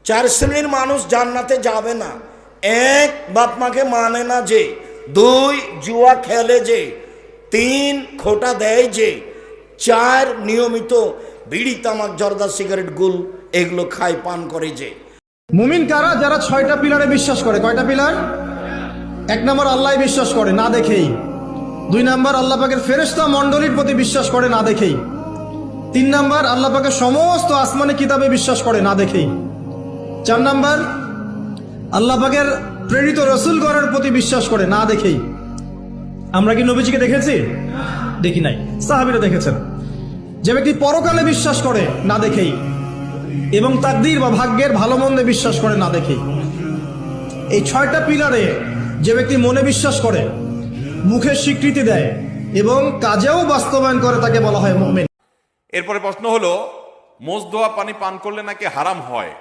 চার শ্রেণীর মানুষ জান্নাতে যাবে না। এক, বাপ মাকে মানে না যে। দুই, জুয়া খেলে যে। তিন, খোটা দেয় যে। চার, নিয়মিত বিড়ি তামাক জর্দা সিগারেট গুল এগুলো খায় পান করে যে। মুমিন কারা? যারা 6টা পিলারে বিশ্বাস করে। কয়টা পিলার? 1 নম্বর আল্লাহ বিশ্বাস করে না দেখেই। 2 নম্বর আল্লাহ পাকের ফেরেশতা মণ্ডলীর প্রতি বিশ্বাস করে না দেখেই। 3 নম্বর আল্লাহ পাকের সমস্ত আসমানি কিতাবে বিশ্বাস করে না দেখেই। 4 নম্বর আল্লাহ পাকের প্রেরিত রাসূলগণের প্রতি বিশ্বাস করে না দেখেই। আমরা কি নবীজিকে দেখেছি? দেখি নাই। সাহাবীরা দেখেছেন। যে ব্যক্তি পরকালে বিশ্বাস করে না দেখেই এবং তাকদীর বা ভাগ্যের ভালো মন্দে বিশ্বাস করে না দেখেই। এই 6টা পিলারে যে ব্যক্তি মনে বিশ্বাস করে, মুখে স্বীকৃতি দেয় এবং কাজেও বাস্তবায়ন করে তাকে বলা হয় মুমিন। এরপরে প্রশ্ন হলো, মোজ ধোয়া পানি পান করলে নাকি হারাম হয়।